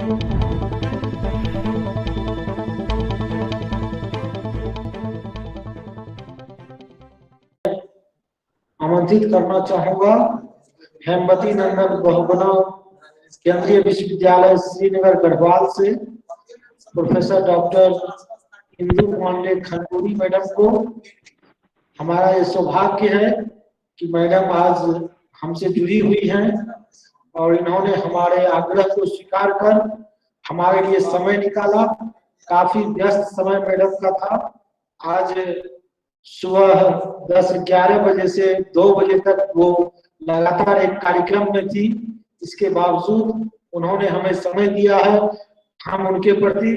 आमंत्रित करना चाहूंगा हेमवती नंदन बहुगुणा केंद्रीय विश्वविद्यालय श्रीनगर गढ़वाल से professor doctor Indu Pande Khanduri madam को। हमारा ये सौभाग्य है कि मैडम आज हमसे जुड़ी हुई हैं और इन्होंने हमारे आग्रह को स्वीकार कर हमारे लिए समय निकाला। काफी व्यस्त समय मैडम का था। आज सुबह 10-11 बजे से 2 बजे तक वो लगातार एक कार्यक्रम में थी। इसके बावजूद उन्होंने हमें समय दिया है। हम उनके प्रति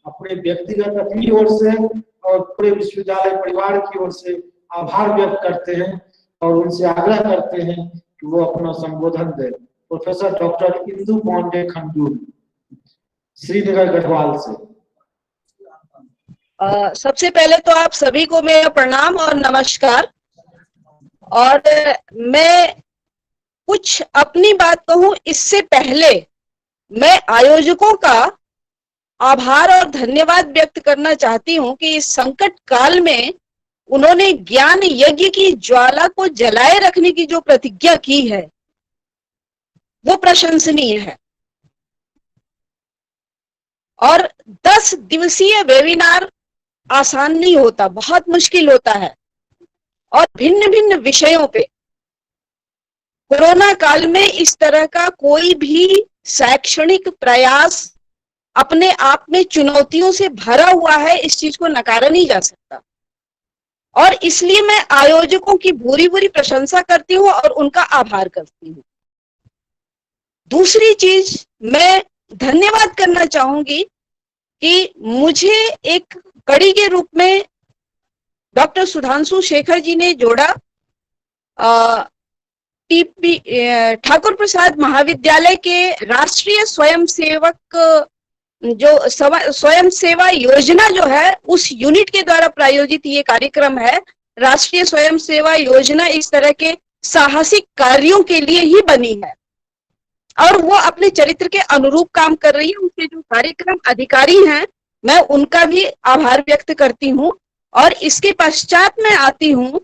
अपने व्यक्तिगत अपनी ओर से और पूरे विश्वविद्यालय परिवार की ओर से आभार व्यक्त करते हैं और उनसे आग्रह करते हैं कि वो अपना संबोधन दें। प्रोफेसर डॉक्टर इंदु पांडे खंडूरी, श्रीनगर गढ़वाल से। सबसे पहले तो आप सभी को मेरा प्रणाम और नमस्कार। और मैं कुछ अपनी बात कहूं इससे पहले मैं आयोजकों का आभार और धन्यवाद व्यक्त करना चाहती हूं कि इस संकट काल में उन्होंने ज्ञान यज्ञ की ज्वाला को जलाए रखने की जो प्रतिज्ञा की है वो प्रशंसनीय है। और 10 दिवसीय वेबिनार आसान नहीं होता, बहुत मुश्किल होता है। और भिन्न भिन्न विषयों पे कोरोना काल में इस तरह का कोई भी शैक्षणिक प्रयास अपने आप में चुनौतियों से भरा हुआ है, इस चीज को नकारा नहीं जा सकता। और इसलिए मैं आयोजकों की भूरी भूरी प्रशंसा करती हूं और उनका आभार करती हूं। दूसरी चीज मैं धन्यवाद करना चाहूंगी कि मुझे एक कड़ी के रूप में डॉक्टर सुधांशु शेखर जी ने जोड़ा। टीपी ठाकुर प्रसाद महाविद्यालय के राष्ट्रीय स्वयंसेवक जो स्वयं सेवा योजना जो है उस यूनिट के द्वारा प्रायोजित ये कार्यक्रम है। राष्ट्रीय स्वयं सेवा योजना इस तरह के साहसिक कार्यों के लिए ही बनी है और वो अपने चरित्र के अनुरूप काम कर रही है। उनके जो कार्यक्रम अधिकारी हैं मैं उनका भी आभार व्यक्त करती हूँ। और इसके पश्चात मैं आती हूँ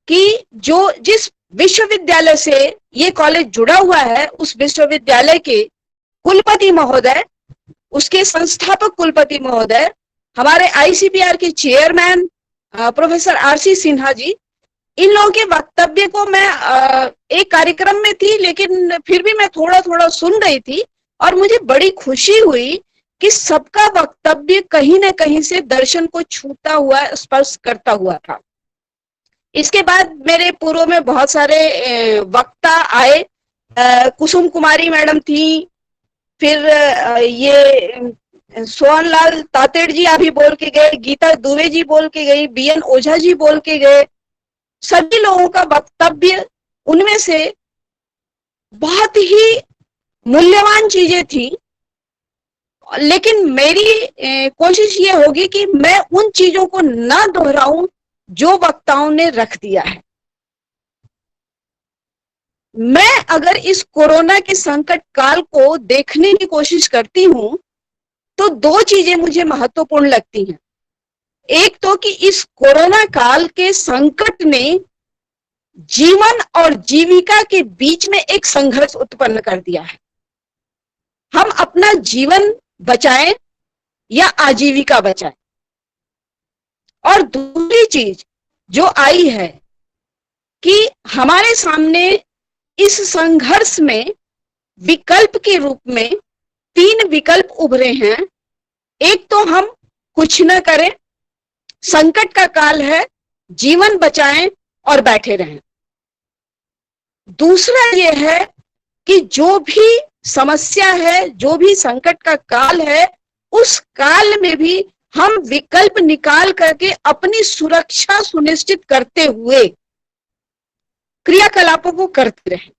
कि जिस विश्वविद्यालय से ये कॉलेज जुड़ा हुआ है उस विश्वविद्यालय के कुलपति महोदय, उसके संस्थापक कुलपति महोदय, हमारे आईसीपीआर के chairman professor RC Sinha ji, इन लोगों के वक्तव्य को मैं एक कार्यक्रम में थी लेकिन फिर भी मैं थोड़ा थोड़ा सुन रही थी और मुझे बड़ी खुशी हुई कि सबका वक्तव्य कहीं ना कहीं से दर्शन को छूता हुआ, स्पर्श करता हुआ था। इसके बाद मेरे पूर्व में बहुत सारे वक्ता आए। कुसुम कुमारी मैडम थी, फिर ये सोहनलाल तातेड़ जी अभी बोल के गए, गीता दुबे जी बोल के गई, बीएन ओझा जी बोल के गए। सभी लोगों का वक्तव्य, उनमें से बहुत ही मूल्यवान चीजें थी। लेकिन मेरी कोशिश ये होगी कि मैं उन चीजों को ना दोहराऊं जो वक्ताओं ने रख दिया है। मैं अगर इस कोरोना के संकट काल को देखने की कोशिश करती हूं तो 2 चीजें मुझे महत्वपूर्ण लगती हैं। एक तो कि इस कोरोना काल के संकट ने जीवन और जीविका के बीच में एक संघर्ष उत्पन्न कर दिया है। हम अपना जीवन बचाएं या आजीविका बचाएं। और दूसरी चीज जो आई है कि हमारे सामने इस संघर्ष में विकल्प के रूप में 3 विकल्प उभरे हैं। एक तो हम कुछ न करें, संकट का काल है, जीवन बचाएं और बैठे रहें। दूसरा यह है कि जो भी समस्या है, जो भी संकट का काल है, उस काल में भी हम विकल्प निकाल करके अपनी सुरक्षा सुनिश्चित करते हुए क्रियाकलापों को करते रहें।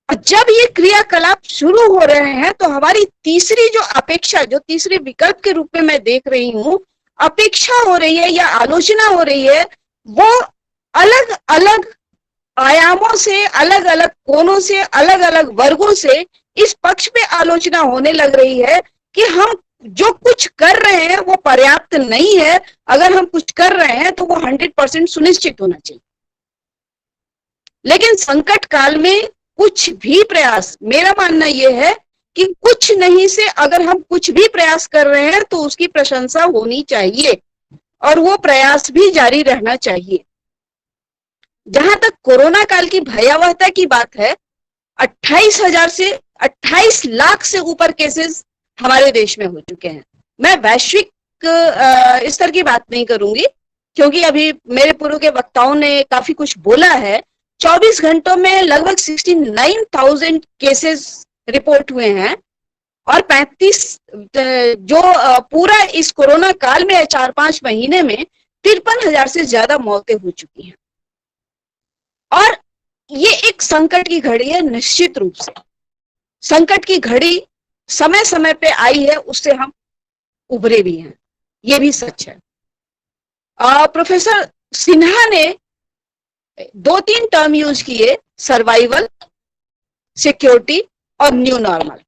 और जब ये क्रियाकलाप शुरू हो रहे हैं तो हमारी तीसरी जो अपेक्षा, जो तीसरे विकल्प के रूप में मैं देख रही हूं, अपेक्षा हो रही है या आलोचना हो रही है, वो अलग अलग आयामों से, अलग अलग कोणों से, अलग अलग वर्गों से इस पक्ष पे आलोचना होने लग रही है कि हम जो कुछ कर रहे हैं वो पर्याप्त नहीं है, अगर हम कुछ कर रहे हैं तो वो 100% सुनिश्चित होना चाहिए। लेकिन संकट काल में कुछ भी प्रयास, मेरा मानना यह है कि कुछ नहीं से अगर हम कुछ भी प्रयास कर रहे हैं तो उसकी प्रशंसा होनी चाहिए और वो प्रयास भी जारी रहना चाहिए। जहां तक कोरोना काल की भयावहता की बात है, 28,000 से 28 लाख से ऊपर केसेस हमारे देश में हो चुके हैं। मैं वैश्विक स्तर की बात नहीं करूंगी क्योंकि अभी मेरे पूर्व के वक्ताओं ने काफी कुछ बोला है। 24 घंटों में लगभग 69,000 केसेस रिपोर्ट हुए हैं और 35 जो पूरा इस कोरोना काल में 4-5 महीने में 53,000 से ज्यादा मौतें हो चुकी हैं। और ये एक संकट की घड़ी है, निश्चित रूप से संकट की घड़ी समय समय पे आई है, उससे हम उभरे भी हैं, ये भी सच है। प्रोफेसर सिन्हा ने 2-3 टर्म यूज किए, सर्वाइवल, सिक्योरिटी और न्यू नॉर्मल।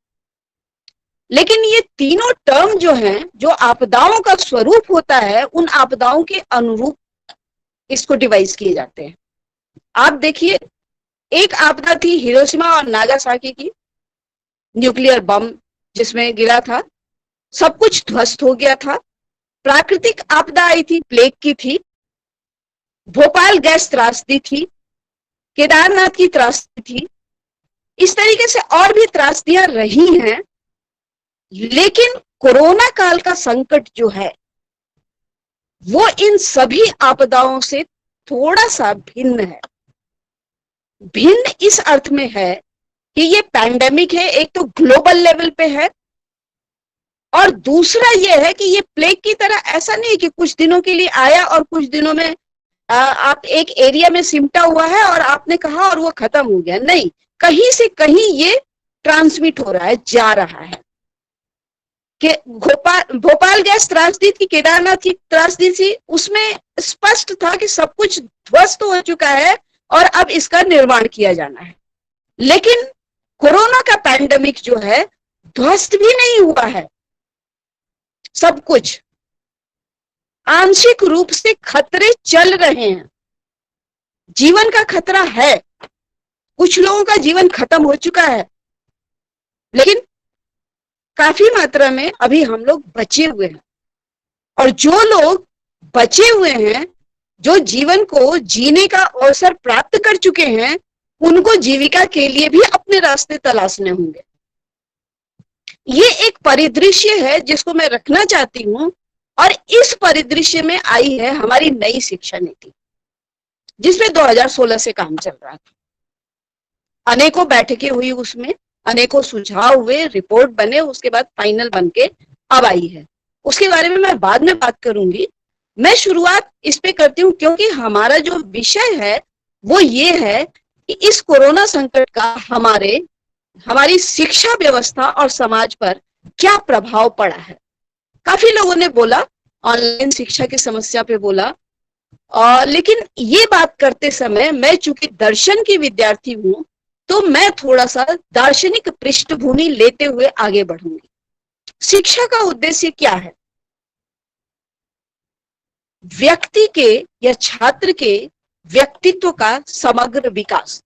लेकिन ये तीनों टर्म जो हैं, जो आपदाओं का स्वरूप होता है, उन आपदाओं के अनुरूप इसको डिवाइस किए जाते हैं। आप देखिए, एक आपदा थी हिरोशिमा और नागासाकी की, न्यूक्लियर बम जिसमें गिरा था, सब कुछ ध्वस्त हो गया था। प्राकृतिक आपदा आई थी, प्लेग की थी, भोपाल गैस त्रासदी थी, केदारनाथ की त्रासदी थी, इस तरीके से और भी त्रासदियां रही हैं। लेकिन कोरोना काल का संकट जो है वो इन सभी आपदाओं से थोड़ा सा भिन्न है। भिन्न इस अर्थ में है कि ये पैंडेमिक है, एक तो ग्लोबल लेवल पे है, और दूसरा ये है कि ये प्लेग की तरह ऐसा नहीं कि कुछ दिनों के लिए आया और कुछ दिनों में आप एक एरिया में सिमटा हुआ है और आपने कहा और वो खत्म हो गया। नहीं, कहीं से कहीं ये ट्रांसमिट हो रहा है, जा रहा है। कि भोपाल गैस त्रासदी थी, केदारनाथ की त्रासदी थी, उसमें स्पष्ट था कि सब कुछ ध्वस्त हो चुका है और अब इसका निर्माण किया जाना है। लेकिन कोरोना का पैंडेमिक जो है, ध्वस्त भी नहीं हुआ है, सब कुछ आंशिक रूप से खतरे चल रहे हैं। जीवन का खतरा है, कुछ लोगों का जीवन खत्म हो चुका है, लेकिन काफी मात्रा में अभी हम लोग बचे हुए हैं। और जो लोग बचे हुए हैं, जो जीवन को जीने का अवसर प्राप्त कर चुके हैं, उनको जीविका के लिए भी अपने रास्ते तलाशने होंगे। ये एक परिदृश्य है जिसको मैं रखना चाहती हूं, और इस परिदृश्य में आई है हमारी नई शिक्षा नीति, जिसमें 2016 से काम चल रहा था। अनेकों बैठकें हुई, उसमें अनेकों सुझाव हुए, रिपोर्ट बने, उसके बाद फाइनल बनके अब आई है। उसके बारे में मैं बाद में बात करूंगी। मैं शुरुआत इस पे करती हूँ क्योंकि हमारा जो विषय है वो ये है कि इस कोरोना संकट का हमारी शिक्षा व्यवस्था और समाज पर क्या प्रभाव पड़ा है। काफी लोगों ने बोला, ऑनलाइन शिक्षा की समस्या पे बोला, लेकिन ये बात करते समय मैं चूंकि दर्शन की विद्यार्थी हूं, तो मैं थोड़ा सा दार्शनिक पृष्ठभूमि लेते हुए आगे बढ़ूंगी। शिक्षा का उद्देश्य क्या है? व्यक्ति के या छात्र के व्यक्तित्व का समग्र विकास,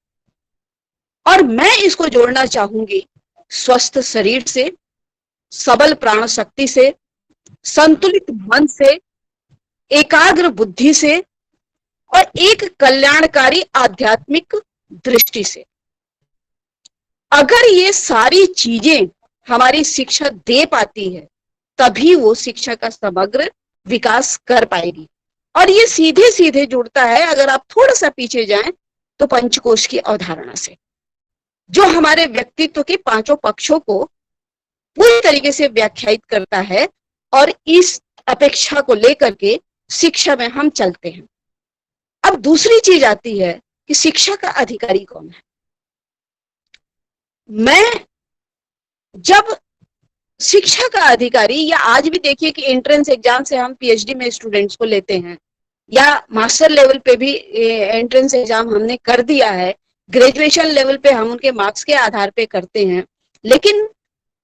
और मैं इसको जोड़ना चाहूंगी स्वस्थ शरीर से, सबल प्राण शक्ति से, संतुलित मन से, एकाग्र बुद्धि से और एक कल्याणकारी आध्यात्मिक दृष्टि से। अगर ये सारी चीजें हमारी शिक्षा दे पाती है, तभी वो शिक्षा का समग्र विकास कर पाएगी। और ये सीधे सीधे जुड़ता है, अगर आप थोड़ा सा पीछे जाएं, तो पंचकोश की अवधारणा से, जो हमारे व्यक्तित्व के 5 पक्षों को पूरी तरीके से व्याख्यायित करता है, और इस अपेक्षा को लेकर के शिक्षा में हम चलते हैं। अब दूसरी चीज आती है कि शिक्षा का अधिकारी कौन है। मैं जब शिक्षा का अधिकारी, या आज भी देखिए कि एंट्रेंस एग्जाम से हम पीएचडी में स्टूडेंट्स को लेते हैं, या मास्टर लेवल पे भी एंट्रेंस एग्जाम हमने कर दिया है, ग्रेजुएशन लेवल पे हम उनके मार्क्स के आधार पे करते हैं। लेकिन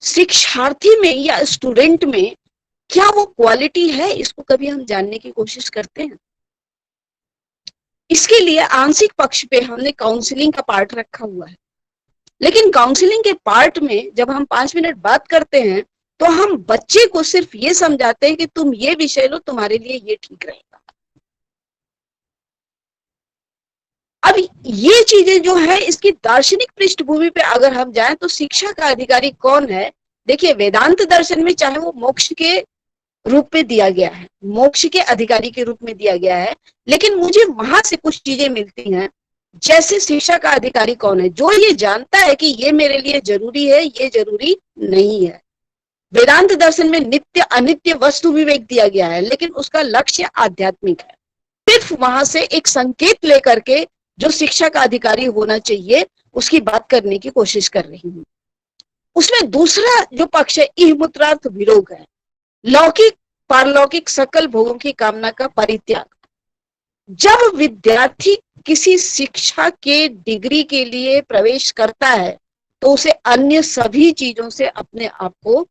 शिक्षार्थी में या स्टूडेंट में क्या वो क्वालिटी है, इसको कभी हम जानने की कोशिश करते हैं? इसके लिए आंशिक पक्ष पे हमने काउंसलिंग का पार्ट रखा हुआ है, लेकिन काउंसलिंग के पार्ट में जब हम 5 मिनट बात करते हैं तो हम बच्चे को सिर्फ ये समझाते हैं कि तुम ये विषय लो, तुम्हारे लिए ये ठीक रहेगा। अब ये चीजें जो है, इसकी दार्शनिक पृष्ठभूमि पे अगर हम जाएं तो शिक्षा का अधिकारी कौन है? देखिए, वेदांत दर्शन में चाहे वो मोक्ष के रूप में दिया गया है, मोक्ष के अधिकारी के रूप में दिया गया है, लेकिन मुझे वहां से कुछ चीजें मिलती हैं। जैसे शिक्षा का अधिकारी कौन है? जो ये जानता है कि ये मेरे लिए जरूरी है, ये जरूरी नहीं है। वेदांत दर्शन में नित्य अनित्य वस्तु विवेक दिया गया है, लेकिन उसका लक्ष्य आध्यात्मिक है। सिर्फ वहां से एक संकेत लेकर के जो शिक्षा का अधिकारी होना चाहिए उसकी बात करने की कोशिश कर रही हूं। उसमें दूसरा जो पक्ष है, इहमुत्रार्थ विरोग है, लौकिक पारलौकिक सकल भोगों की कामना का परित्याग। जब विद्यार्थी किसी शिक्षा के डिग्री के लिए प्रवेश करता है तो उसे अन्य सभी चीजों से अपने आप को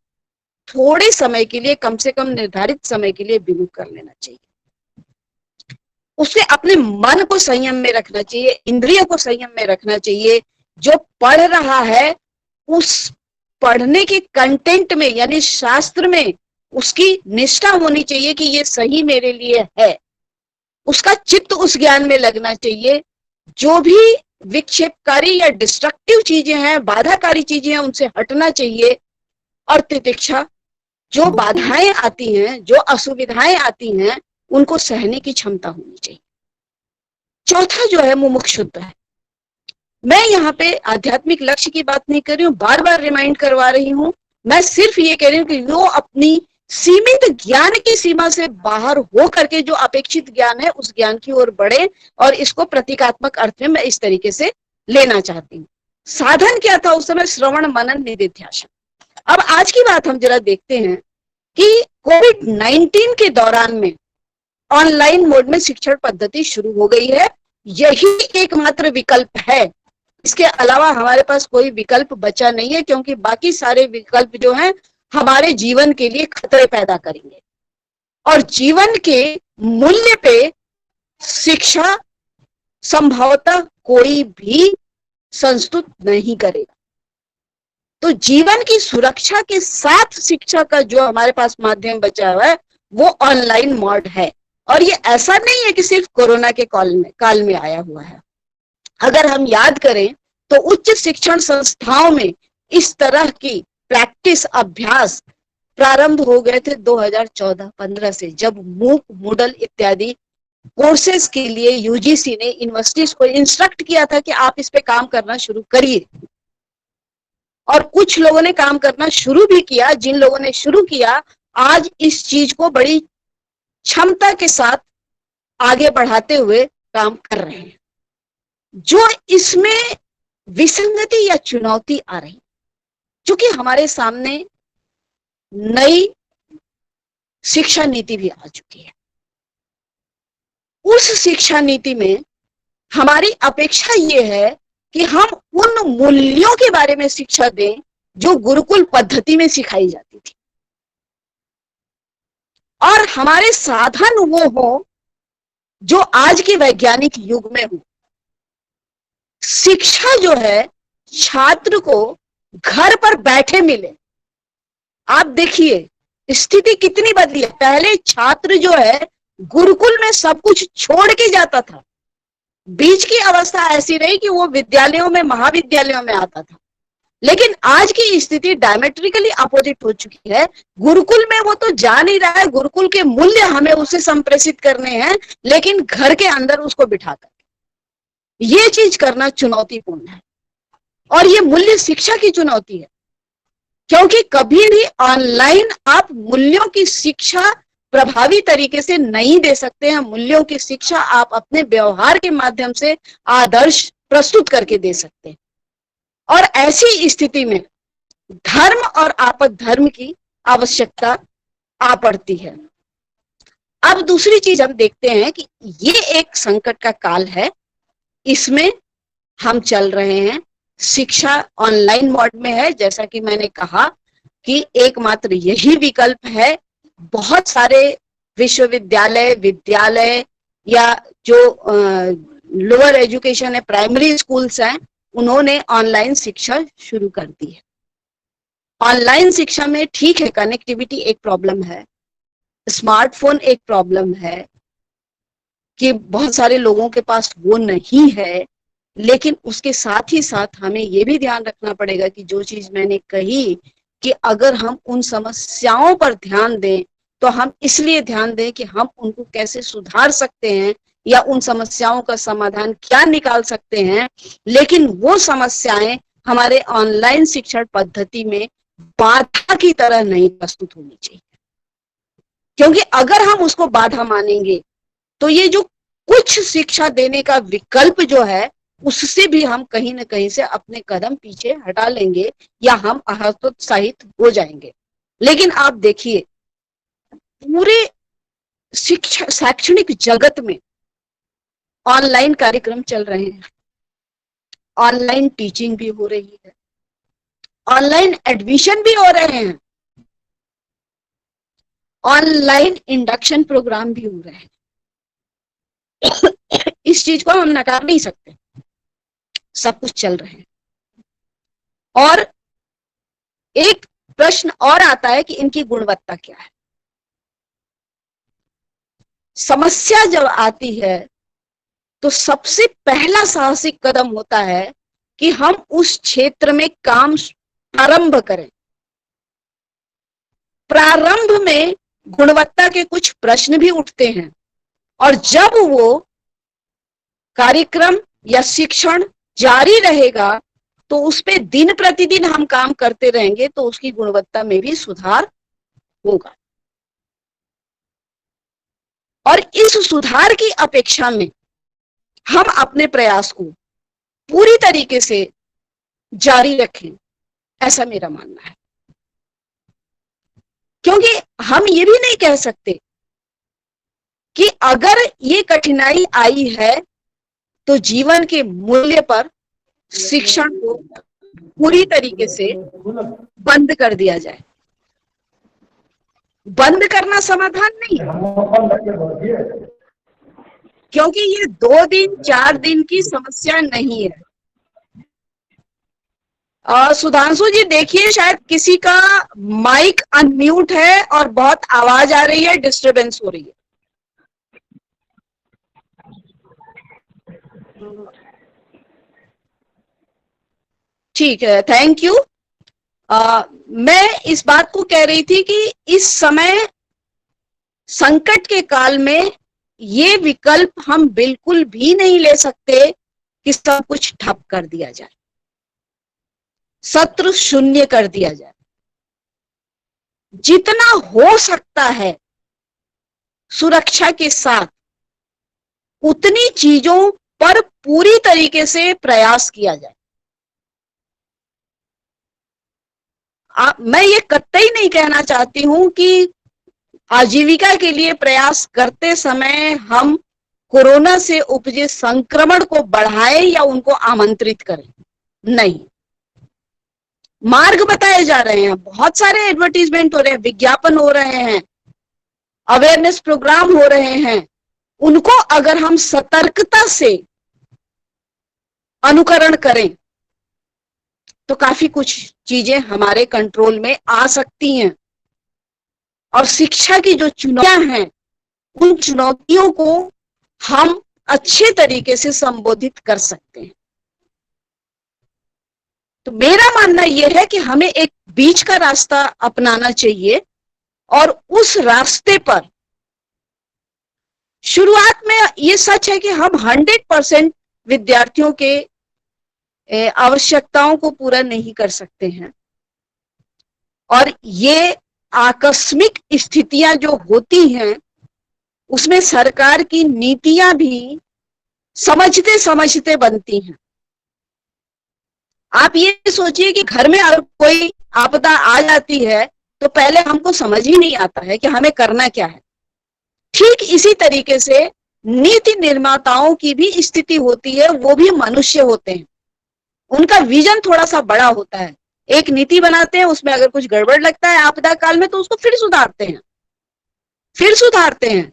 थोड़े समय के लिए, कम से कम निर्धारित समय के लिए विमुख कर लेना चाहिए। उसे अपने मन को संयम में रखना चाहिए, इंद्रियों को संयम में रखना चाहिए। जो पढ़ रहा है उस पढ़ने के कंटेंट में यानी शास्त्र में उसकी निष्ठा होनी चाहिए कि ये सही मेरे लिए है। उसका चित्त उस ज्ञान में लगना चाहिए। जो भी विक्षेपकारी या डिस्ट्रक्टिव चीजें हैं, बाधाकारी चीजें हैं, उनसे हटना चाहिए। और तितिक्षा, जो बाधाएं आती हैं, जो असुविधाएं आती हैं, उनको सहने की क्षमता होनी चाहिए। चौथा जो है मुमुक्षुत्व है। मैं यहाँ पे आध्यात्मिक लक्ष्य की बात नहीं कर रही हूँ, बार बार रिमाइंड करवा रही हूँ। मैं सिर्फ ये कह रही हूँ कि वो अपनी सीमित ज्ञान की सीमा से बाहर हो करके जो अपेक्षित ज्ञान है उस ज्ञान की ओर बढ़े, और इसको प्रतीकात्मक अर्थ में मैं इस तरीके से लेना चाहती हूँ। साधन क्या था उस समय? श्रवण मनन निधिध्यासन। अब आज की बात हम जरा देखते हैं कि कोविड-19 के दौरान में ऑनलाइन मोड में शिक्षण पद्धति शुरू हो गई है। यही एकमात्र विकल्प है, इसके अलावा हमारे पास कोई विकल्प बचा नहीं है, क्योंकि बाकी सारे विकल्प जो हैं हमारे जीवन के लिए खतरे पैदा करेंगे और जीवन के मूल्य पे शिक्षा संभवतः कोई भी संस्तुत नहीं करेगा। तो जीवन की सुरक्षा के साथ शिक्षा का जो हमारे पास माध्यम बचा हुआ है वो ऑनलाइन मोड है। और ये ऐसा नहीं है कि सिर्फ कोरोना के काल में आया हुआ है। अगर हम याद करें तो उच्च शिक्षण संस्थाओं में इस तरह की प्रैक्टिस, अभ्यास प्रारंभ हो गए थे 2014-15 से, जब मूक, मूडल इत्यादि कोर्सेज के लिए यूजीसी ने यूनिवर्सिटीज को इंस्ट्रक्ट किया था कि आप इस पे काम करना शुरू करिए। और कुछ लोगों ने काम करना शुरू भी किया। जिन लोगों ने शुरू किया आज इस चीज को बड़ी क्षमता के साथ आगे बढ़ाते हुए काम कर रहे हैं। जो इसमें विसंगति या चुनौती आ रही, क्योंकि हमारे सामने नई शिक्षा नीति भी आ चुकी है। उस शिक्षा नीति में हमारी अपेक्षा ये है कि हम उन मूल्यों के बारे में शिक्षा दें जो गुरुकुल पद्धति में सिखाई जाती थी, और हमारे साधन वो हो जो आज के वैज्ञानिक युग में हो। शिक्षा जो है छात्र को घर पर बैठे मिले। आप देखिए स्थिति कितनी बदली है। पहले छात्र जो है गुरुकुल में सब कुछ छोड़ के जाता था। बीच की अवस्था ऐसी रही कि वो विद्यालयों में, महाविद्यालयों में आता था, लेकिन आज की स्थिति डायमेट्रिकली अपोजिट हो चुकी है। गुरुकुल में वो तो जा नहीं रहा है, गुरुकुल के मूल्य हमें उसे संप्रेषित करने हैं, लेकिन घर के अंदर उसको बिठाकर ये चीज करना चुनौतीपूर्ण है। और ये मूल्य शिक्षा की चुनौती है, क्योंकि कभी भी ऑनलाइन आप मूल्यों की शिक्षा प्रभावी तरीके से नहीं दे सकते हैं। मूल्यों की शिक्षा आप अपने व्यवहार के माध्यम से आदर्श प्रस्तुत करके दे सकते हैं। और ऐसी स्थिति में धर्म और आपद धर्म की आवश्यकता आ पड़ती है। अब दूसरी चीज हम देखते हैं कि ये एक संकट का काल है, इसमें हम चल रहे हैं। शिक्षा ऑनलाइन मोड में है, जैसा कि मैंने कहा कि एकमात्र यही विकल्प है। बहुत सारे विश्वविद्यालय, विद्यालय या जो लोअर एजुकेशन है, प्राइमरी स्कूल्स हैं, उन्होंने ऑनलाइन शिक्षा शुरू कर दी है। ऑनलाइन शिक्षा में ठीक है, कनेक्टिविटी एक प्रॉब्लम है, स्मार्टफोन एक प्रॉब्लम है कि बहुत सारे लोगों के पास वो नहीं है, लेकिन उसके साथ ही साथ हमें ये भी ध्यान रखना पड़ेगा कि जो चीज मैंने कही कि अगर हम उन समस्याओं पर ध्यान दें तो हम इसलिए ध्यान दें कि हम उनको कैसे सुधार सकते हैं या उन समस्याओं का समाधान क्या निकाल सकते हैं, लेकिन वो समस्याएं हमारे ऑनलाइन शिक्षण पद्धति में बाधा की तरह नहीं प्रस्तुत होनी चाहिए। क्योंकि अगर हम उसको बाधा मानेंगे तो ये जो कुछ शिक्षा देने का विकल्प जो है उससे भी हम कहीं ना कहीं से अपने कदम पीछे हटा लेंगे या हम हतोत्साहित हो जाएंगे। लेकिन आप देखिए, पूरे शिक्षा शैक्षणिक जगत में ऑनलाइन कार्यक्रम चल रहे हैं, ऑनलाइन टीचिंग भी हो रही है, ऑनलाइन एडमिशन भी हो रहे हैं, ऑनलाइन इंडक्शन प्रोग्राम भी हो रहे हैं। इस चीज को हम नकार नहीं सकते, सब कुछ चल रहे हैं। और एक प्रश्न और आता है कि इनकी गुणवत्ता क्या है। समस्या जब आती है तो सबसे पहला साहसिक कदम होता है कि हम उस क्षेत्र में काम प्रारंभ करें। प्रारंभ में गुणवत्ता के कुछ प्रश्न भी उठते हैं, और जब वो कार्यक्रम या शिक्षण जारी रहेगा तो उस पे दिन प्रतिदिन हम काम करते रहेंगे तो उसकी गुणवत्ता में भी सुधार होगा। और इस सुधार की अपेक्षा में हम अपने प्रयास को पूरी तरीके से जारी रखें, ऐसा मेरा मानना है। क्योंकि हम ये भी नहीं कह सकते कि अगर ये कठिनाई आई है तो जीवन के मूल्य पर शिक्षण को पूरी तरीके से बंद कर दिया जाए। बंद करना समाधान नहीं, क्योंकि ये 2 दिन 4 दिन की समस्या नहीं है। सुधांशु जी देखिए, शायद किसी का माइक अनम्यूट है और बहुत आवाज आ रही है, डिस्टरबेंस हो रही है। ठीक है, थैंक यू। मैं इस बात को कह रही थी कि इस समय संकट के काल में ये विकल्प हम बिल्कुल भी नहीं ले सकते कि सब कुछ ठप कर दिया जाए, सत्र शून्य कर दिया जाए। जितना हो सकता है सुरक्षा के साथ उतनी चीजों पर पूरी तरीके से प्रयास किया जाए। मैं ये कतई नहीं कहना चाहती हूं कि आजीविका के लिए प्रयास करते समय हम कोरोना से उपजे संक्रमण को बढ़ाएं या उनको आमंत्रित करें। नहीं, मार्ग बताए जा रहे हैं, बहुत सारे एडवर्टीजमेंट हो रहे हैं, विज्ञापन हो रहे हैं, अवेयरनेस प्रोग्राम हो रहे हैं। उनको अगर हम सतर्कता से अनुकरण करें तो काफी कुछ चीजें हमारे कंट्रोल में आ सकती हैं। और शिक्षा की जो चुनौतियां हैं, उन चुनौतियों को हम अच्छे तरीके से संबोधित कर सकते हैं। तो मेरा मानना यह है कि हमें एक बीच का रास्ता अपनाना चाहिए, और उस रास्ते पर शुरुआत में ये सच है कि हम 100% विद्यार्थियों के आवश्यकताओं को पूरा नहीं कर सकते हैं, और ये आकस्मिक स्थितियां जो होती हैं उसमें सरकार की नीतियां भी समझते समझते बनती हैं। आप ये सोचिए कि घर में अगर कोई आपदा आ जाती है तो पहले हमको समझ ही नहीं आता है कि हमें करना क्या है। ठीक इसी तरीके से नीति निर्माताओं की भी स्थिति होती है, वो भी मनुष्य होते हैं, उनका विजन थोड़ा सा बड़ा होता है। एक नीति बनाते हैं, उसमें अगर कुछ गड़बड़ लगता है आपदा काल में तो उसको फिर सुधारते हैं, फिर सुधारते हैं।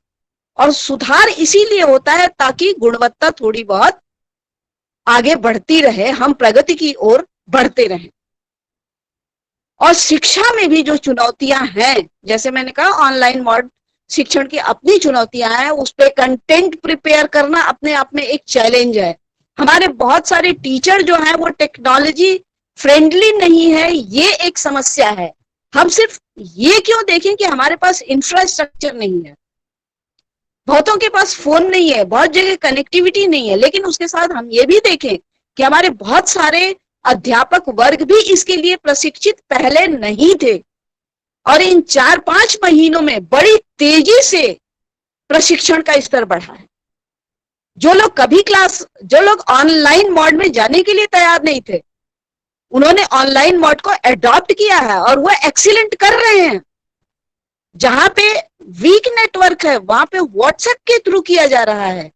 और सुधार इसीलिए होता है ताकि गुणवत्ता थोड़ी बहुत आगे बढ़ती रहे, हम प्रगति की ओर बढ़ते रहें। और शिक्षा में भी जो चुनौतियां हैं, जैसे मैंने कहा ऑनलाइन मोड शिक्षण की अपनी चुनौतियां हैं, उस पे कंटेंट प्रिपेयर करना अपने आप में एक चैलेंज है। हमारे बहुत सारे टीचर जो हैं वो टेक्नोलॉजी फ्रेंडली नहीं है, ये एक समस्या है। हम सिर्फ ये क्यों देखें कि हमारे पास इंफ्रास्ट्रक्चर नहीं है, बहुतों के पास फोन नहीं है, बहुत जगह कनेक्टिविटी नहीं है, लेकिन उसके साथ हम ये भी देखें कि हमारे बहुत सारे अध्यापक वर्ग भी इसके लिए प्रशिक्षित पहले नहीं थे और इन 4-5 महीनों में बड़ी तेजी से प्रशिक्षण का स्तर बढ़ा है। जो लोग ऑनलाइन मोड में जाने के लिए तैयार नहीं थे, उन्होंने ऑनलाइन मोड को एडॉप्ट किया है और वो एक्सीलेंट कर रहे हैं। जहां पे वीक नेटवर्क है वहां पे व्हाट्सएप के थ्रू किया जा रहा है,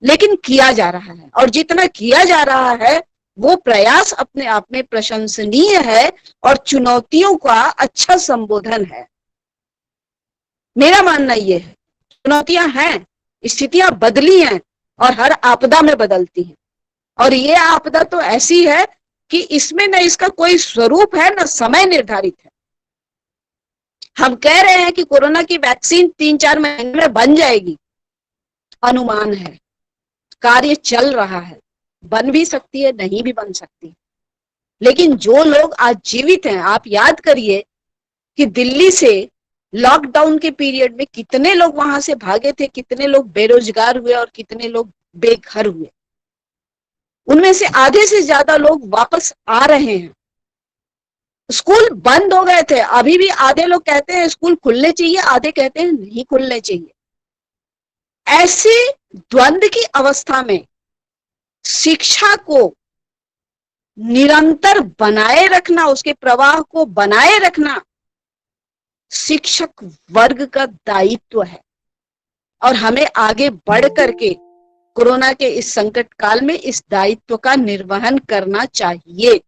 लेकिन किया जा रहा है, और जितना किया जा रहा है वो प्रयास अपने आप में प्रशंसनीय है और चुनौतियों का अच्छा संबोधन है। मेरा मानना ये है, चुनौतियां हैं, स्थितियां बदली हैं और हर आपदा में बदलती हैं, और ये आपदा तो ऐसी है कि इसमें न इसका कोई स्वरूप है न समय निर्धारित है। हम कह रहे हैं कि कोरोना की वैक्सीन 3-4 महीने में बन जाएगी, अनुमान है, कार्य चल रहा है, बन भी सकती है, नहीं भी बन सकती। लेकिन जो लोग आज जीवित हैं, आप याद करिए कि दिल्ली से लॉकडाउन के पीरियड में कितने लोग वहां से भागे थे, कितने लोग बेरोजगार हुए और कितने लोग बेघर हुए। उनमें से आधे से ज्यादा लोग वापस आ रहे हैं। स्कूल बंद हो गए थे, अभी भी आधे लोग कहते हैं स्कूल खुलने चाहिए, आधे कहते हैं नहीं खुलने चाहिए। ऐसे द्वंद्व की अवस्था में शिक्षा को निरंतर बनाए रखना, उसके प्रवाह को बनाए रखना शिक्षक वर्ग का दायित्व है, और हमें आगे बढ़ करके कोरोना के इस संकट काल में इस दायित्व का निर्वहन करना चाहिए,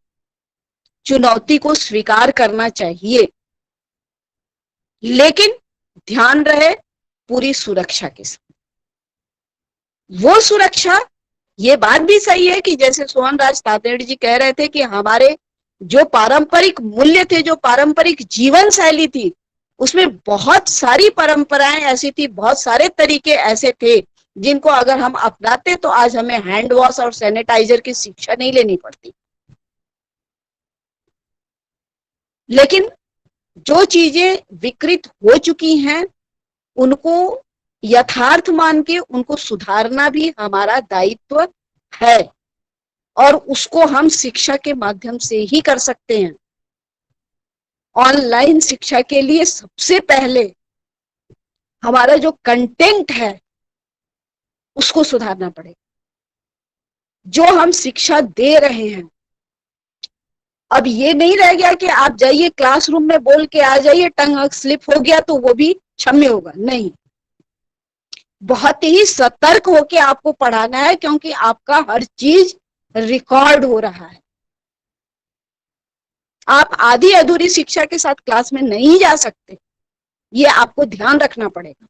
चुनौती को स्वीकार करना चाहिए, लेकिन ध्यान रहे पूरी सुरक्षा के साथ। वो सुरक्षा, ये बात भी सही है कि जैसे सोहन राज तातेड़ जी कह रहे थे कि हमारे जो पारंपरिक मूल्य थे, जो पारंपरिक जीवन शैली थी, उसमें बहुत सारी परंपराएं ऐसी थी, बहुत सारे तरीके ऐसे थे जिनको अगर हम अपनाते तो आज हमें हैंड वॉश और सैनिटाइजर की शिक्षा नहीं लेनी पड़ती। लेकिन जो चीजें विकृत हो चुकी हैं उनको यथार्थ मान के उनको सुधारना भी हमारा दायित्व है, और उसको हम शिक्षा के माध्यम से ही कर सकते हैं। ऑनलाइन शिक्षा के लिए सबसे पहले हमारा जो कंटेंट है उसको सुधारना पड़ेगा। जो हम शिक्षा दे रहे हैं, अब ये नहीं रह गया कि आप जाइए क्लासरूम में बोल के आ जाइए, टंग स्लिप हो गया तो वो भी क्षम्य होगा, नहीं। बहुत ही सतर्क होके आपको पढ़ाना है, क्योंकि आपका हर चीज रिकॉर्ड हो रहा है। आप आधी अधूरी शिक्षा के साथ क्लास में नहीं जा सकते, ये आपको ध्यान रखना पड़ेगा।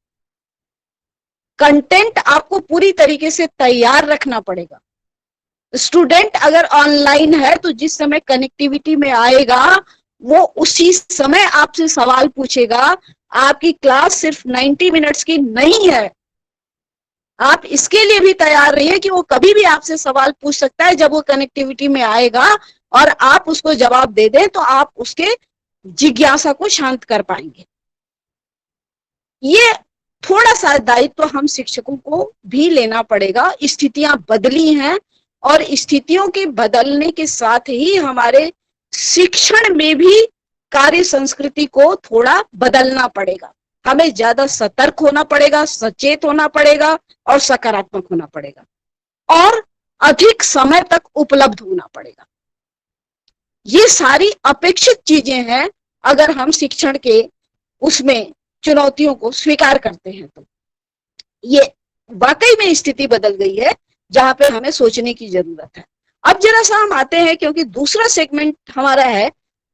कंटेंट आपको पूरी तरीके से तैयार रखना पड़ेगा। स्टूडेंट अगर ऑनलाइन है तो जिस समय कनेक्टिविटी में आएगा वो उसी समय आपसे सवाल पूछेगा। आपकी क्लास सिर्फ 90 मिनट्स की नहीं है, आप इसके लिए भी तैयार रहिए कि वो कभी भी आपसे सवाल पूछ सकता है। जब वो कनेक्टिविटी में आएगा और आप उसको जवाब दे दें तो आप उसके जिज्ञासा को शांत कर पाएंगे। ये थोड़ा सा दायित्व हम शिक्षकों को भी लेना पड़ेगा। स्थितियां बदली हैं और स्थितियों के बदलने के साथ ही हमारे शिक्षण में भी कार्य संस्कृति को थोड़ा बदलना पड़ेगा। हमें ज्यादा सतर्क होना पड़ेगा, सचेत होना पड़ेगा और सकारात्मक होना पड़ेगा, और अधिक समय तक उपलब्ध होना पड़ेगा। ये सारी अपेक्षित चीजें हैं अगर हम शिक्षण के उसमें चुनौतियों को स्वीकार करते हैं तो। ये वाकई में स्थिति बदल गई है जहां पे हमें सोचने की जरूरत है। अब जरा सा हम आते हैं, क्योंकि दूसरा सेगमेंट हमारा है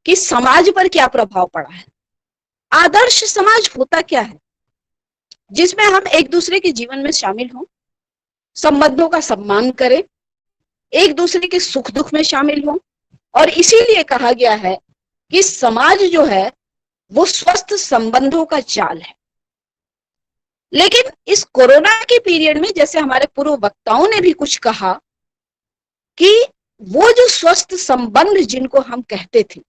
कि समाज पर क्या प्रभाव पड़ा है। आदर्श समाज होता क्या है? जिसमें हम एक दूसरे के जीवन में शामिल हों, संबंधों का सम्मान करें, एक दूसरे के सुख दुख में शामिल हों, और इसीलिए कहा गया है कि समाज जो है वो स्वस्थ संबंधों का जाल है। लेकिन इस कोरोना के पीरियड में, जैसे हमारे पूर्व वक्ताओं ने भी कुछ कहा, कि वो जो स्वस्थ संबंध जिनको हम कहते थे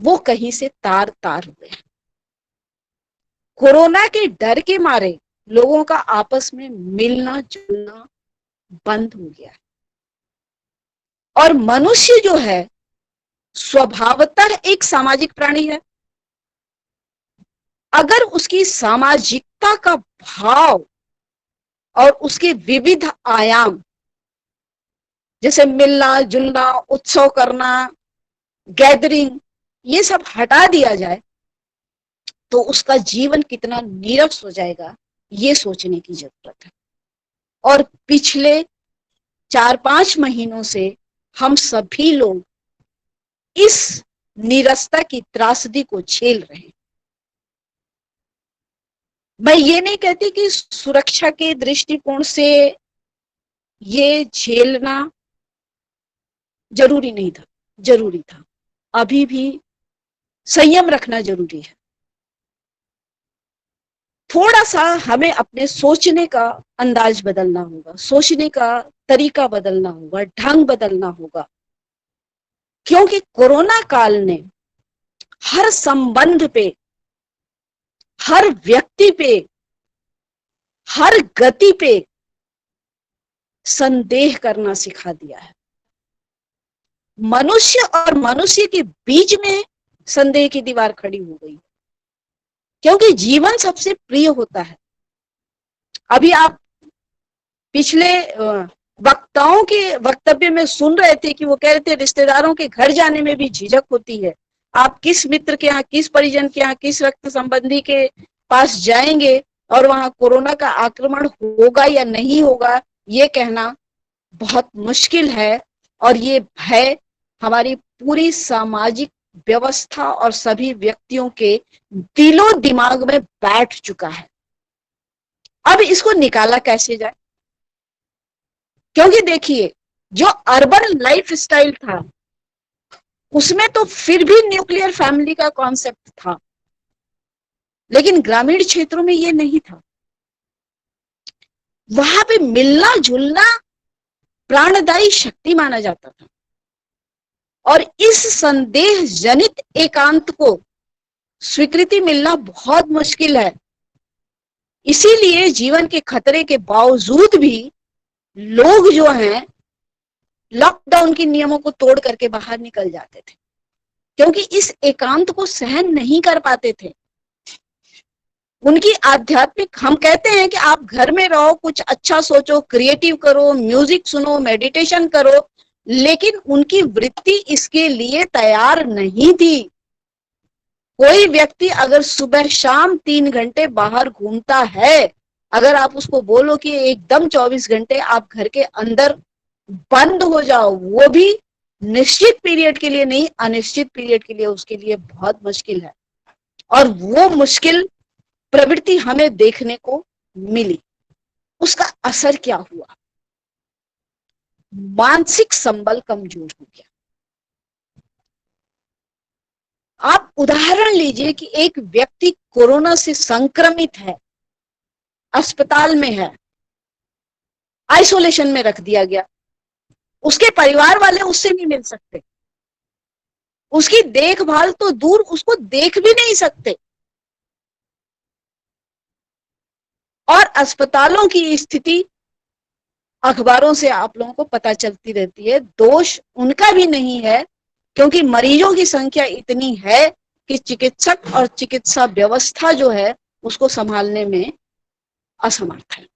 वो कहीं से तार तार हुए हैं। कोरोना के डर के मारे लोगों का आपस में मिलना जुलना बंद हो गया है। और मनुष्य जो है स्वभावतः एक सामाजिक प्राणी है। अगर उसकी सामाजिकता का भाव और उसके विविध आयाम, जैसे मिलना जुलना, उत्सव करना, गैदरिंग, ये सब हटा दिया जाए तो उसका जीवन कितना नीरस हो जाएगा, ये सोचने की जरूरत है। और पिछले 4-5 महीनों से हम सभी लोग इस नीरसता की त्रासदी को झेल रहे हैं। मैं ये नहीं कहती कि सुरक्षा के दृष्टिकोण से ये झेलना जरूरी नहीं था, जरूरी था। अभी भी संयम रखना जरूरी है। थोड़ा सा हमें अपने सोचने का अंदाज बदलना होगा, सोचने का तरीका बदलना होगा, ढंग बदलना होगा, क्योंकि कोरोना काल ने हर संबंध पे, हर व्यक्ति पे, हर गति पे संदेह करना सिखा दिया है। मनुष्य और मनुष्य के बीच में संदेह की दीवार खड़ी हो गई, क्योंकि जीवन सबसे प्रिय होता है। अभी आप पिछले वक्ताओं के वक्तव्य में सुन रहे थे कि वो कह रहे थे रिश्तेदारों के घर जाने में भी झिझक होती है। आप किस मित्र के यहाँ, किस परिजन के यहाँ, किस रक्त संबंधी के पास जाएंगे और वहां कोरोना का आक्रमण होगा या नहीं होगा, ये कहना बहुत मुश्किल है। और ये भय हमारी पूरी सामाजिक व्यवस्था और सभी व्यक्तियों के दिलो दिमाग में बैठ चुका है। अब इसको निकाला कैसे जाए? क्योंकि देखिए, जो अर्बन लाइफ स्टाइल था उसमें तो फिर भी न्यूक्लियर फैमिली का कॉन्सेप्ट था, लेकिन ग्रामीण क्षेत्रों में ये नहीं था। वहां पे मिलना जुलना प्राणदायी शक्ति माना जाता था, और इस संदेह जनित एकांत को स्वीकृति मिलना बहुत मुश्किल है। इसीलिए जीवन के खतरे के बावजूद भी लोग जो हैं लॉकडाउन के नियमों को तोड़ करके बाहर निकल जाते थे, क्योंकि इस एकांत को सहन नहीं कर पाते थे। उनकी आध्यात्मिक, हम कहते हैं कि आप घर में रहो, कुछ अच्छा सोचो, क्रिएटिव करो, म्यूजिक सुनो, मेडिटेशन करो, लेकिन उनकी वृत्ति इसके लिए तैयार नहीं थी। कोई व्यक्ति अगर सुबह शाम 3 घंटे बाहर घूमता है, अगर आप उसको बोलो कि एकदम 24 घंटे आप घर के अंदर बंद हो जाओ, वो भी निश्चित पीरियड के लिए नहीं, अनिश्चित पीरियड के लिए, उसके लिए बहुत मुश्किल है। और वो मुश्किल प्रवृत्ति हमें देखने को मिली। उसका असर क्या हुआ? मानसिक संबल कमजोर हो गया। आप उदाहरण लीजिए कि एक व्यक्ति कोरोना से संक्रमित है, अस्पताल में है, आइसोलेशन में रख दिया गया, उसके परिवार वाले उससे नहीं मिल सकते, उसकी देखभाल तो दूर, उसको देख भी नहीं सकते। और अस्पतालों की स्थिति अखबारों से आप लोगों को पता चलती रहती है। दोष उनका भी नहीं है, क्योंकि मरीजों की संख्या इतनी है कि चिकित्सक और चिकित्सा व्यवस्था जो है उसको संभालने में असमर्थ है।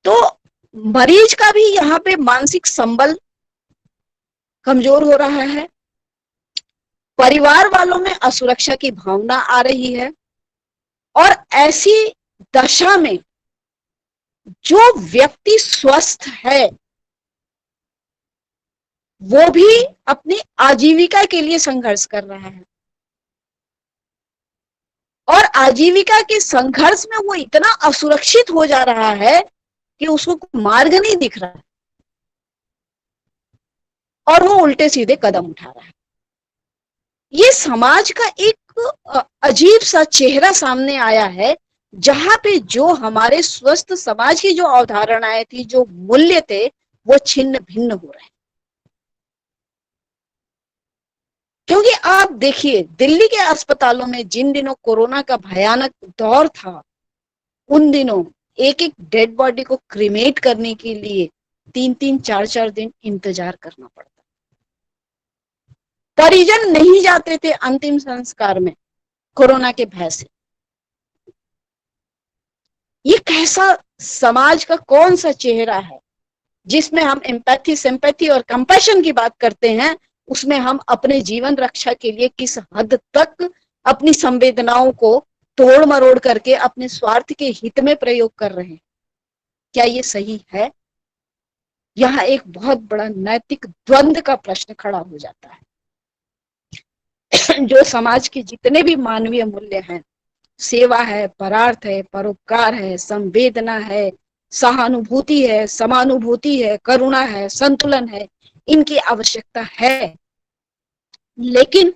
तो मरीज का भी यहाँ पे मानसिक संबल कमजोर हो रहा है, परिवार वालों में असुरक्षा की भावना आ रही है, और ऐसी दशा में जो व्यक्ति स्वस्थ है वो भी अपनी आजीविका के लिए संघर्ष कर रहा है, और आजीविका के संघर्ष में वो इतना असुरक्षित हो जा रहा है कि उसको कोई मार्ग नहीं दिख रहा है, और वो उल्टे सीधे कदम उठा रहा है। ये समाज का एक अजीब सा चेहरा सामने आया है, जहां पे जो हमारे स्वस्थ समाज की जो अवधारणाएं थी, जो मूल्य थे, वो छिन्न भिन्न हो रहे हैं। क्योंकि आप देखिए, दिल्ली के अस्पतालों में जिन दिनों कोरोना का भयानक दौर था, उन दिनों एक एक डेड बॉडी को क्रीमेट करने के लिए 3-3, 4-4 दिन इंतजार करना पड़ता। परिजन नहीं जाते थे अंतिम संस्कार में कोरोना के भय से। ये कैसा समाज का कौन सा चेहरा है जिसमें हम एम्पैथी, सिंपैथी और कंपैशन की बात करते हैं, उसमें हम अपने जीवन रक्षा के लिए किस हद तक अपनी संवेदनाओं को तोड़ मरोड़ करके अपने स्वार्थ के हित में प्रयोग कर रहे हैं। क्या ये सही है? यहाँ एक बहुत बड़ा नैतिक द्वंद्व का प्रश्न खड़ा हो जाता है। जो समाज के जितने भी मानवीय मूल्य हैं, सेवा है, परार्थ है, परोपकार है, संवेदना है, सहानुभूति है, समानुभूति है, करुणा है, संतुलन है, इनकी आवश्यकता है। लेकिन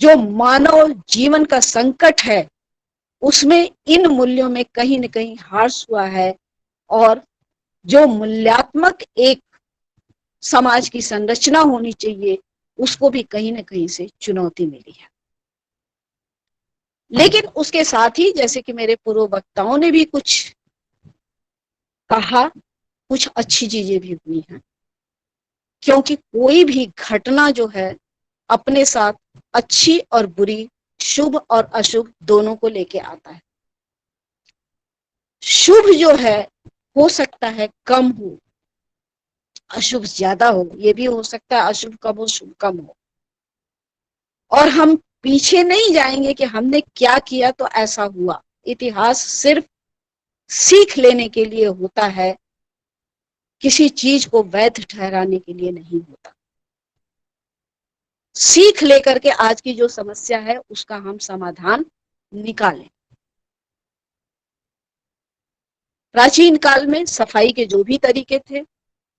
जो मानव जीवन का संकट है, उसमें इन मूल्यों में कहीं न कहीं ह्रास हुआ है, और जो मूल्यात्मक एक समाज की संरचना होनी चाहिए, उसको भी कहीं न कहीं से चुनौती मिली है। लेकिन उसके साथ ही, जैसे कि मेरे पूर्व वक्ताओं ने भी कुछ कहा, कुछ अच्छी चीजें भी हुई हैं। क्योंकि कोई भी घटना जो है अपने साथ अच्छी और बुरी, शुभ और अशुभ दोनों को लेके आता है। शुभ जो है हो सकता है कम हो, अशुभ ज्यादा हो, ये भी हो सकता है अशुभ कम हो, शुभ कम हो। और हम पीछे नहीं जाएंगे कि हमने क्या किया तो ऐसा हुआ। इतिहास सिर्फ सीख लेने के लिए होता है, किसी चीज को वैध ठहराने के लिए नहीं होता। सीख लेकर के आज की जो समस्या है उसका हम समाधान निकालें। प्राचीन काल में सफाई के जो भी तरीके थे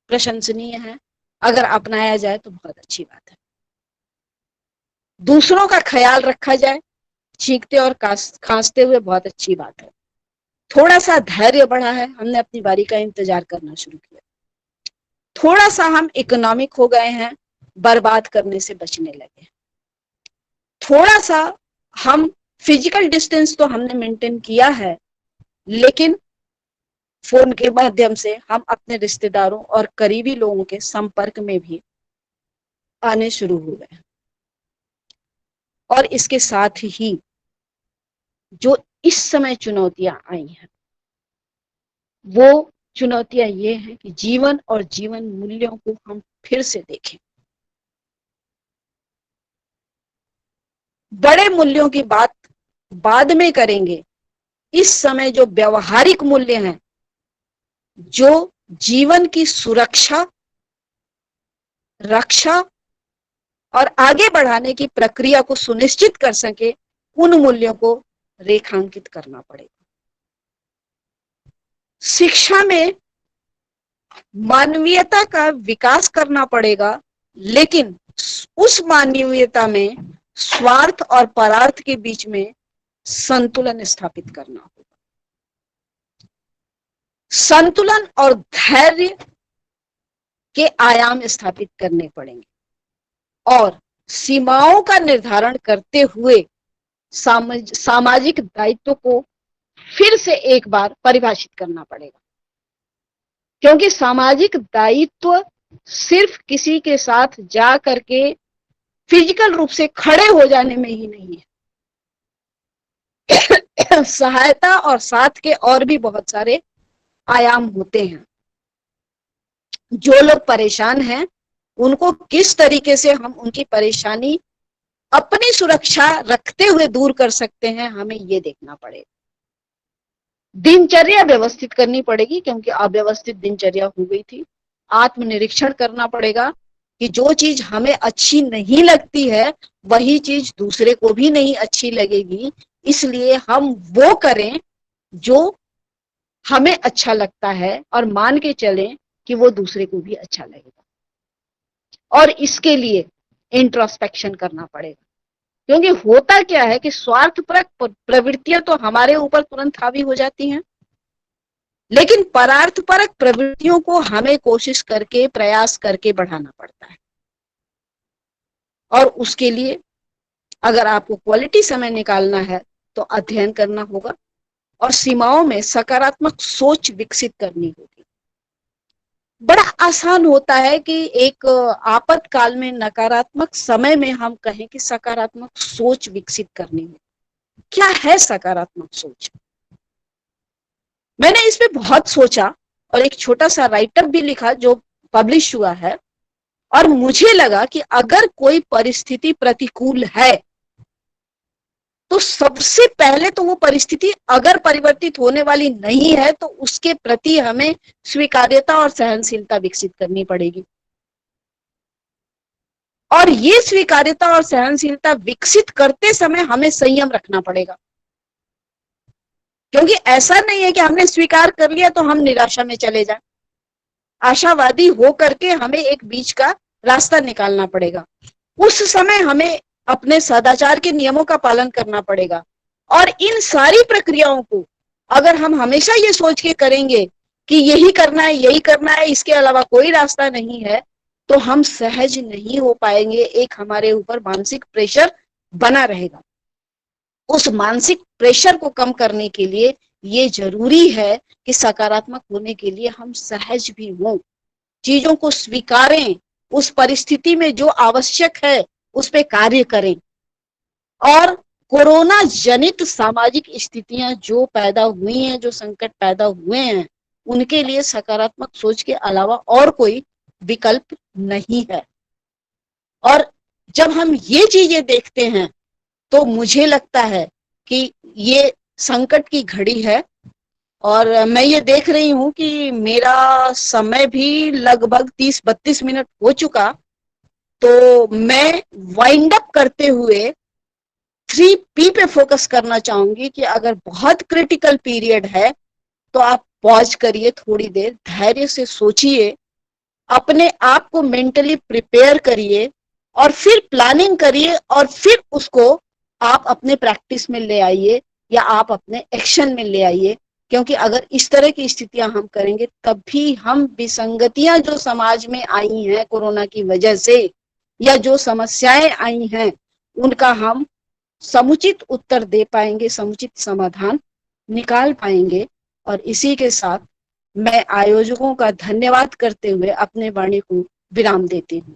प्रशंसनीय है, अगर अपनाया जाए तो बहुत अच्छी बात है। दूसरों का ख्याल रखा जाए, छींकते और खांसते हुए, बहुत अच्छी बात है। थोड़ा सा धैर्य बढ़ा है, हमने अपनी बारी का इंतजार करना शुरू किया। थोड़ा सा हम इकोनॉमिक हो गए हैं, बर्बाद करने से बचने लगे। थोड़ा सा हम फिजिकल डिस्टेंस तो हमने मेंटेन किया है, लेकिन फोन के माध्यम से हम अपने रिश्तेदारों और करीबी लोगों के संपर्क में भी आने शुरू हो गए। और इसके साथ ही जो इस समय चुनौतियां आई हैं, वो चुनौतियां ये हैं कि जीवन और जीवन मूल्यों को हम फिर से देखें। बड़े मूल्यों की बात बाद में करेंगे। इस समय जो व्यवहारिक मूल्य हैं, जो जीवन की सुरक्षा, रक्षा और आगे बढ़ाने की प्रक्रिया को सुनिश्चित कर सके, उन मूल्यों को रेखांकित करना पड़ेगा। शिक्षा में मानवीयता का विकास करना पड़ेगा, लेकिन उस मानवीयता में स्वार्थ और परार्थ के बीच में संतुलन स्थापित करना होगा। संतुलन और धैर्य के आयाम स्थापित करने पड़ेंगे, और सीमाओं का निर्धारण करते हुए सामाजिक दायित्व को फिर से एक बार परिभाषित करना पड़ेगा। क्योंकि सामाजिक दायित्व सिर्फ किसी के साथ जा करके फिजिकल रूप से खड़े हो जाने में ही नहीं है। सहायता और साथ के और भी बहुत सारे आयाम होते हैं। जो लोग परेशान हैं, उनको किस तरीके से हम उनकी परेशानी अपनी सुरक्षा रखते हुए दूर कर सकते हैं, हमें ये देखना पड़ेगा। दिनचर्या व्यवस्थित करनी पड़ेगी, क्योंकि अव्यवस्थित दिनचर्या हो गई थी। आत्मनिरीक्षण करना पड़ेगा कि जो चीज हमें अच्छी नहीं लगती है वही चीज दूसरे को भी नहीं अच्छी लगेगी, इसलिए हम वो करें जो हमें अच्छा लगता है और मान के चलें कि वो दूसरे को भी अच्छा लगेगा। और इसके लिए इंट्रोस्पेक्शन करना पड़ेगा, क्योंकि होता क्या है कि स्वार्थपरक प्रवृत्तियां तो हमारे ऊपर तुरंत हावी हो जाती हैं, लेकिन परार्थपरक प्रवृत्तियों को हमें कोशिश करके प्रयास करके बढ़ाना पड़ता है। और उसके लिए अगर आपको क्वालिटी समय निकालना है तो अध्ययन करना होगा और सीमाओं में सकारात्मक सोच विकसित करनी होगी। बड़ा आसान होता है कि एक आपातकाल में, नकारात्मक समय में हम कहें कि सकारात्मक सोच विकसित करनी है। क्या है सकारात्मक सोच? मैंने इस पे बहुत सोचा और एक छोटा सा राइटअप भी लिखा जो पब्लिश हुआ है, और मुझे लगा कि अगर कोई परिस्थिति प्रतिकूल है तो सबसे पहले तो वो परिस्थिति अगर परिवर्तित होने वाली नहीं है तो उसके प्रति हमें स्वीकार्यता और सहनशीलता विकसित करनी पड़ेगी। और ये स्वीकार्यता और सहनशीलता विकसित करते समय हमें संयम रखना पड़ेगा, क्योंकि ऐसा नहीं है कि हमने स्वीकार कर लिया तो हम निराशा में चले जाएं। आशावादी हो करके हमें एक बीच का रास्ता निकालना पड़ेगा। उस समय हमें अपने सदाचार के नियमों का पालन करना पड़ेगा। और इन सारी प्रक्रियाओं को अगर हम हमेशा ये सोच के करेंगे कि यही करना है, यही करना है, इसके अलावा कोई रास्ता नहीं है, तो हम सहज नहीं हो पाएंगे। एक हमारे ऊपर मानसिक प्रेशर बना रहेगा। उस मानसिक प्रेशर को कम करने के लिए ये जरूरी है कि सकारात्मक होने के लिए हम सहज भी हों, चीजों को स्वीकारें, उस परिस्थिति में जो आवश्यक है उस पे कार्य करें। और कोरोना जनित सामाजिक स्थितियां जो पैदा हुई हैं, जो संकट पैदा हुए हैं, उनके लिए सकारात्मक सोच के अलावा और कोई विकल्प नहीं है। और जब हम ये चीजें देखते हैं तो मुझे लगता है कि ये संकट की घड़ी है। और मैं ये देख रही हूं कि मेरा समय भी लगभग 30-32 मिनट हो चुका, तो मैं वाइंड अप करते हुए 3P पे फोकस करना चाहूंगी कि अगर बहुत क्रिटिकल पीरियड है तो आप पॉज करिए, थोड़ी देर धैर्य से सोचिए, अपने आप को मेंटली प्रिपेयर करिए और फिर प्लानिंग करिए और फिर उसको आप अपने प्रैक्टिस में ले आइए या आप अपने एक्शन में ले आइए। क्योंकि अगर इस तरह की स्थितियां हम करेंगे तभी हम विसंगतियां जो समाज में आई हैं कोरोना की वजह से या जो समस्याएं आई हैं उनका हम समुचित उत्तर दे पाएंगे, समुचित समाधान निकाल पाएंगे। और इसी के साथ मैं आयोजकों का धन्यवाद करते हुए अपने वाणी को विराम देती हूँ।